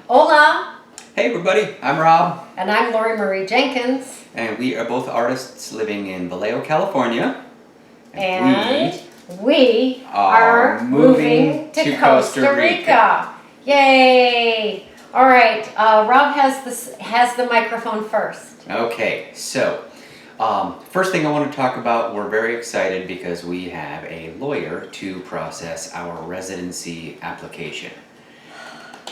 Hola! Hey everybody, I'm Rob. And I'm Lori Marie Jenkins. And we are both artists living in Vallejo, California. And we are are moving to Costa Rica. Yay! All right, Rob has the microphone first. Okay, so first thing I want to talk about, we're very excited because we have a lawyer to process our residency application.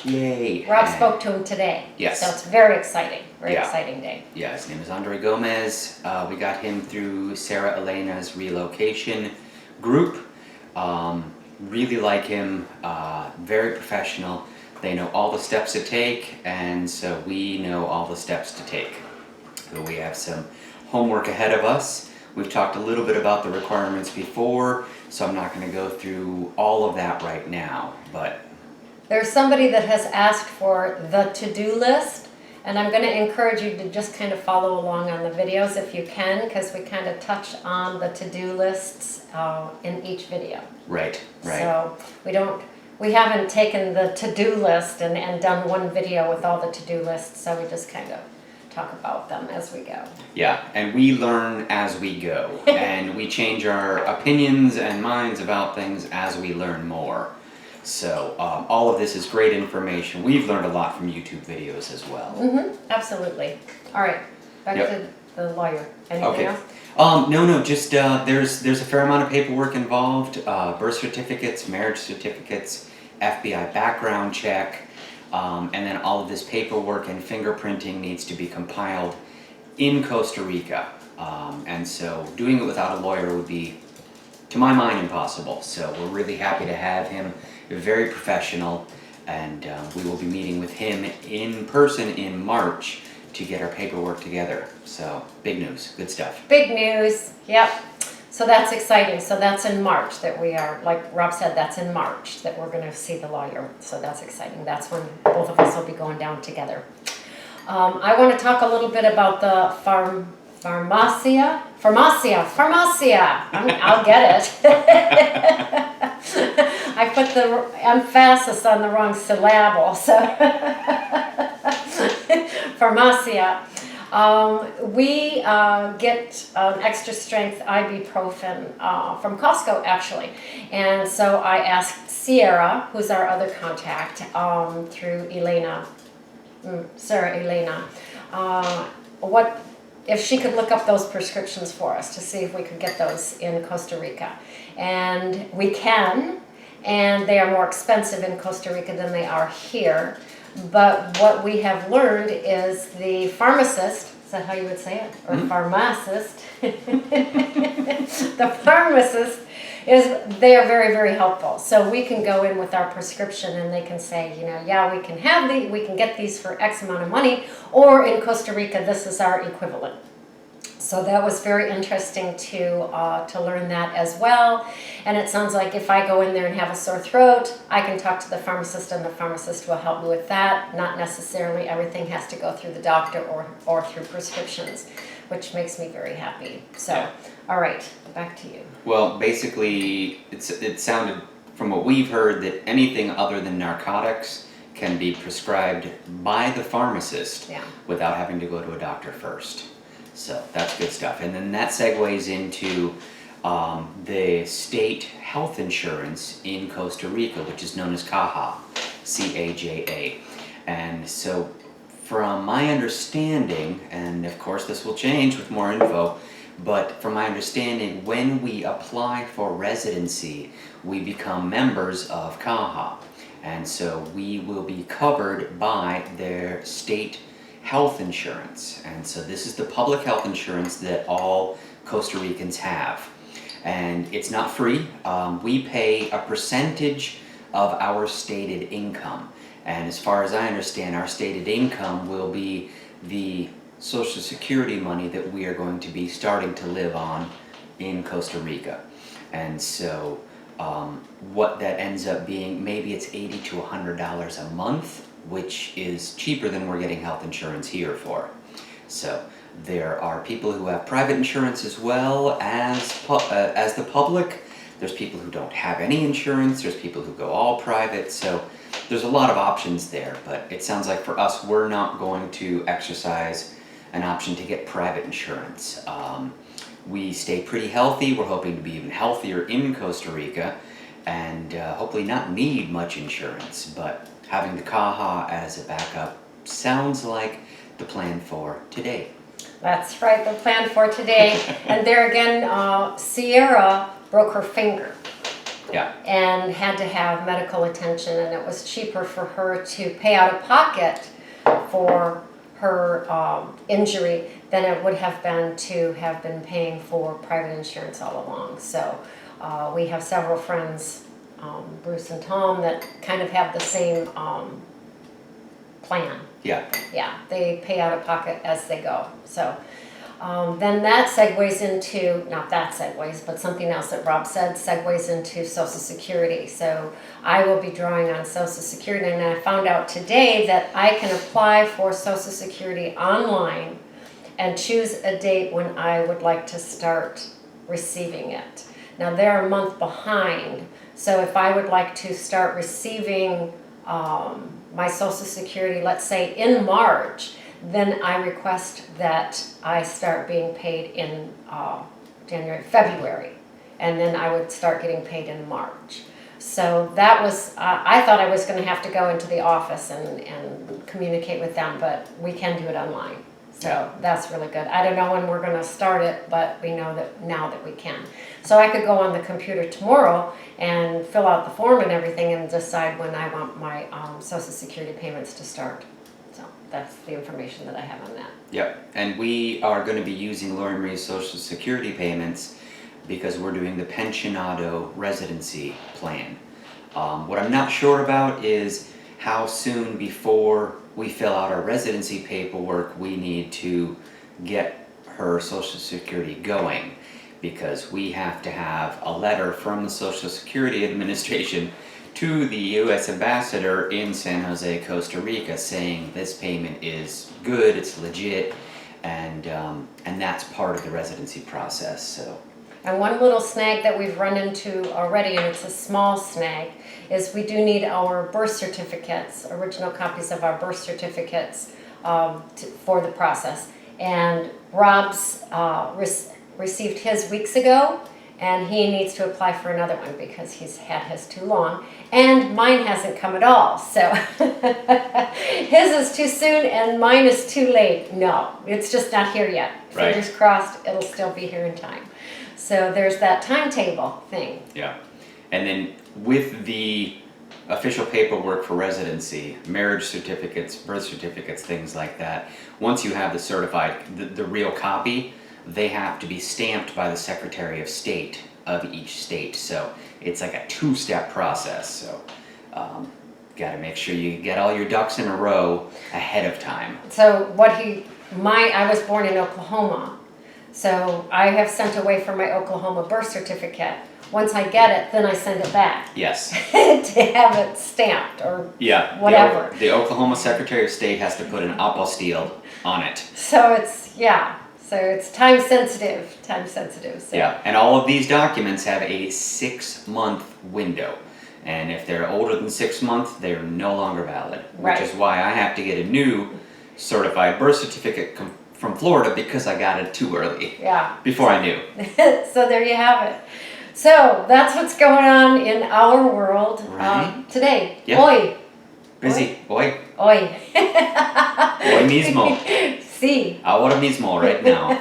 Yay! Rob spoke to him today. Yes. So it's very exciting. Very Yeah. exciting day. Yeah, his name is Andre Gomez. We got him through Sarah Elena's relocation group. Really like him, very professional. They know all the steps to take, and so we know all the steps to take. So we have some homework ahead of us. We've talked a little bit about the requirements before, so I'm not going to go through all of that right now, but There's somebody that has asked for the to-do list, and I'm going to encourage you to just kind of follow along on the videos if you can, because we kind of touch on the to-do lists in each video. right. So we haven't taken the to-do list and done one video with all the to-do lists, so we just kind of talk about them as we go. Yeah, and we learn as we go, and we change our opinions and minds about things as we learn more. So all of this is great information. We've learned a lot from YouTube videos as well. Absolutely. All right, back Yep. to the lawyer. Anything Okay. else? No, just there's a fair amount of paperwork involved, birth certificates, marriage certificates, FBI background check, and then all of this paperwork and fingerprinting needs to be compiled in Costa Rica. And so doing it without a lawyer would be, to my mind, impossible. So we're really happy to have him, very professional, and we will be meeting with him in person in March to get our paperwork together. So big news, good stuff. Big news. Yep. So that's exciting. So that's in March that we are, like Rob said, that's in March that we're going to see the lawyer. So that's exciting. That's when both of us will be going down together. I want to talk a little bit about the Farmacia. I'll get it. I put the emphasis on the wrong syllable. So Farmacia. We get extra strength ibuprofen from Costco, actually. And so I asked Sierra, who's our other contact, through Sarah Elena, what if she could look up those prescriptions for us to see if we could get those in Costa Rica. And we can, and they are more expensive in Costa Rica than they are here. But what we have learned is the pharmacist, is that how you would say it? Or pharmacist. The pharmacist they are very, very helpful. So we can go in with our prescription and they can say, yeah, we can get these for X amount of money, or in Costa Rica, this is our equivalent. So that was very interesting to learn that as well. And it sounds like if I go in there and have a sore throat, I can talk to the pharmacist and the pharmacist will help me with that. Not necessarily everything has to go through the doctor or through prescriptions, which makes me very happy. So, all right, back to you. Well, basically, it sounded from what we've heard that anything other than narcotics can be prescribed by the pharmacist without having to go to a doctor first. So that's good stuff. And then that segues into the state health insurance in Costa Rica, which is known as CAJA, C-A-J-A. And so from my understanding, and of course this will change with more info, but from my understanding, when we apply for residency, we become members of CAJA. And so we will be covered by their state health insurance. And so this is the public health insurance that all Costa Ricans have. And it's not free. We pay a percentage of our stated income. And as far as I understand, our stated income will be the Social Security money that we are going to be starting to live on in Costa Rica. And so what that ends up being, maybe it's $80 to $100 a month, which is cheaper than we're getting health insurance here for. So there are people who have private insurance as well as the public. There's people who don't have any insurance. There's people who go all private. So there's a lot of options there, but it sounds like for us, we're not going to exercise an option to get private insurance. We stay pretty healthy. We're hoping to be even healthier in Costa Rica and hopefully not need much insurance, but having the Caja as a backup sounds like the plan for today. That's right, the plan for today. And there again, Sierra broke her finger. Yeah. And had to have medical attention, and it was cheaper for her to pay out of pocket for her injury than it would have been to have been paying for private insurance all along. So we have several friends, Bruce and Tom, that kind of have the same plan. Yeah. Yeah, they pay out of pocket as they go. So then that segues into, not that segues, but something else that Rob said segues into Social Security. So I will be drawing on Social Security, and I found out today that I can apply for Social Security online and choose a date when I would like to start receiving it. Now they're a month behind, so if I would like to start receiving my Social Security, let's say in March, then I request that I start being paid in February, and then I would start getting paid in March. So that was, I thought I was going to have to go into the office and communicate with them, but we can do it online. So that's really good. I don't know when we're going to start it, but we know that now that we can. So I could go on the computer tomorrow and fill out the form and everything and decide when I want my Social Security payments to start. So that's the information that I have on that. Yep, and we are going to be using Lori Marie's Social Security payments because we're doing the Pensionado residency plan. What I'm not sure about is how soon before we fill out our residency paperwork we need to get her Social Security going, because we have to have a letter from the Social Security Administration to the U.S. Ambassador in San Jose, Costa Rica, saying this payment is good, it's legit, and that's part of the residency process. So. And one little snag that we've run into already, and it's a small snag, is we do need our birth certificates, original copies of our birth certificates for the process. And Rob's received his weeks ago, and he needs to apply for another one because he's had his too long, and mine hasn't come at all. So his is too soon and mine is too late. No, it's just not here yet. Right. Fingers crossed it'll still be here in time. So there's that timetable thing. Yeah, and then with the official paperwork for residency, marriage certificates, birth certificates, things like that, once you have the certified, the real copy, they have to be stamped by the Secretary of State of each state. So it's like a two-step process. So got to make sure you get all your ducks in a row ahead of time. So I was born in Oklahoma. So I have sent away for my Oklahoma birth certificate. Once I get it, then I send it back. Yes. To have it stamped or whatever. The Oklahoma Secretary of State has to put an apostille on it. So it's time sensitive. So. Yeah, and all of these documents have a 6-month window. And if they're older than 6 months, they're no longer valid. Right. Which is why I have to get a new certified birth certificate from Florida because I got it too early. Yeah. Before I knew. So there you have it. So that's what's going on in our world today. Yep. Oi. Busy. Oi. Oi. Oi mismo. Si. Ahora mismo, right now.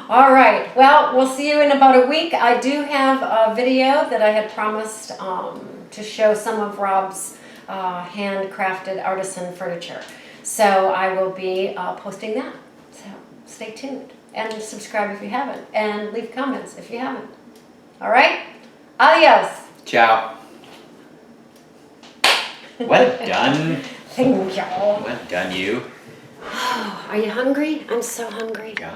All right. Well, we'll see you in about a week. I do have a video that I had promised to show some of Rob's handcrafted artisan furniture. So I will be posting that. So stay tuned. And subscribe if you haven't. And leave comments if you haven't. All right? Adios. Ciao. Well done. Thank you. Well done, you. Are you hungry? I'm so hungry. Yeah.